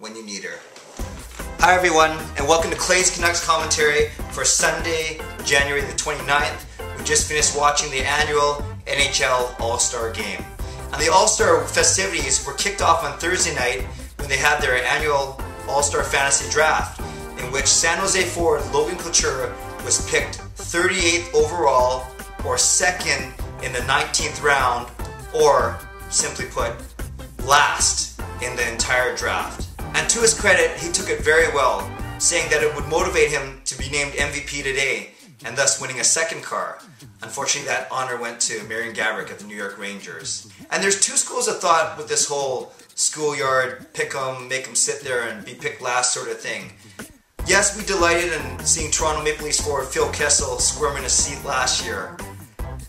when you need her. Hi everyone, and welcome to Clay's Canucks commentary for Sunday, January the 29th. We just finished watching the annual NHL All-Star Game. And the All-Star festivities were kicked off on Thursday night when they had their annual All-Star Fantasy Draft, in which San Jose forward Logan Couture was picked 38th overall, or second in the 19th round, or simply put, last in the entire draft. And to his credit, he took it very well, saying that it would motivate him to be named MVP today, and thus winning a second car. Unfortunately, that honor went to Marian Gaborik of the New York Rangers. And there's two schools of thought with this whole schoolyard, pick 'em, make 'em sit there and be picked last sort of thing. Yes, we delighted in seeing Toronto Maple Leafs forward Phil Kessel squirm in a seat last year.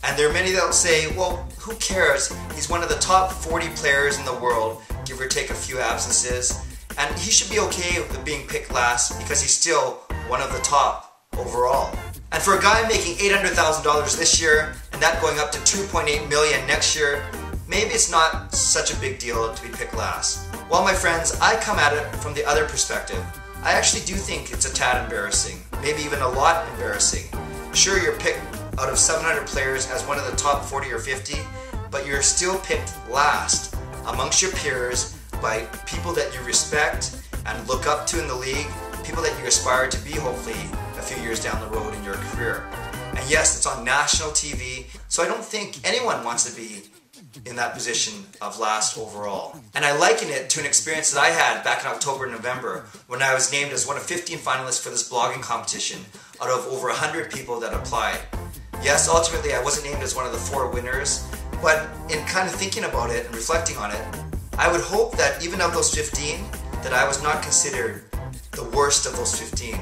And there are many that will say, well, who cares? He's one of the top 40 players in the world, give or take a few absences. And he should be okay with being picked last because he's still one of the top overall. And for a guy making $800,000 this year and that going up to $2.8 million next year, maybe it's not such a big deal to be picked last. Well, my friends, I come at it from the other perspective. I actually do think it's a tad embarrassing, maybe even a lot embarrassing. Sure, you're picked out of 700 players as one of the top 40 or 50, but you're still picked last amongst your peers by people that you respect and look up to in the league, people that you aspire to be hopefully a few years down the road in your career. And yes, it's on national TV, so I don't think anyone wants to be in that position of last overall. And I liken it to an experience that I had back in October and November when I was named as one of 15 finalists for this blogging competition out of over 100 people that applied. Yes, ultimately I wasn't named as one of the 4 winners, but in kind of thinking about it and reflecting on it, I would hope that even of those 15, that I was not considered the worst of those 15,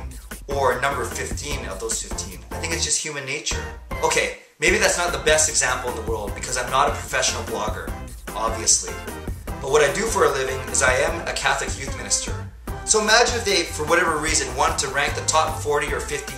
or number 15 of those 15. I think it's just human nature. Okay, maybe that's not the best example in the world because I'm not a professional blogger, obviously. But what I do for a living is I am a Catholic youth minister. So imagine if they, for whatever reason, want to rank the top 40 or 50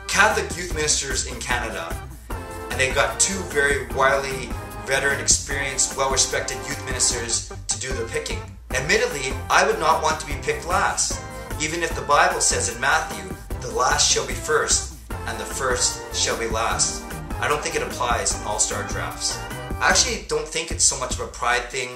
Catholic youth ministers in Canada. And they've got 2 very wily, veteran, experienced, well-respected youth ministers to do the picking. Admittedly, I would not want to be picked last, even if the Bible says in Matthew, the last shall be first, and the first shall be last. I don't think it applies in all-star drafts. I actually don't think it's so much of a pride thing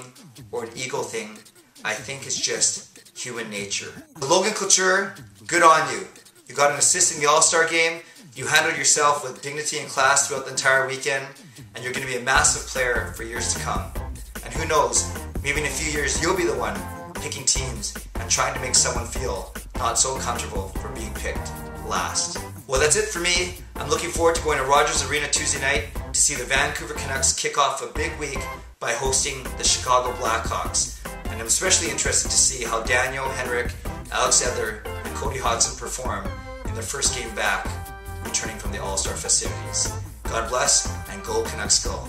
or an ego thing. I think it's just human nature. Logan Couture, good on you. You got an assist in the All-Star game, you handled yourself with dignity and class throughout the entire weekend, and you're going to be a massive player for years to come. And who knows, maybe in a few years you'll be the one picking teams and trying to make someone feel not so comfortable for being picked last. Well, that's it for me. I'm looking forward to going to Rogers Arena Tuesday night to see the Vancouver Canucks kick off a big week by hosting the Chicago Blackhawks. And I'm especially interested to see how Daniel, Henrik, Alex Edler, and Cody Hodgson perform in their first game back, returning from the All-Star festivities. God bless, and go Canucks go.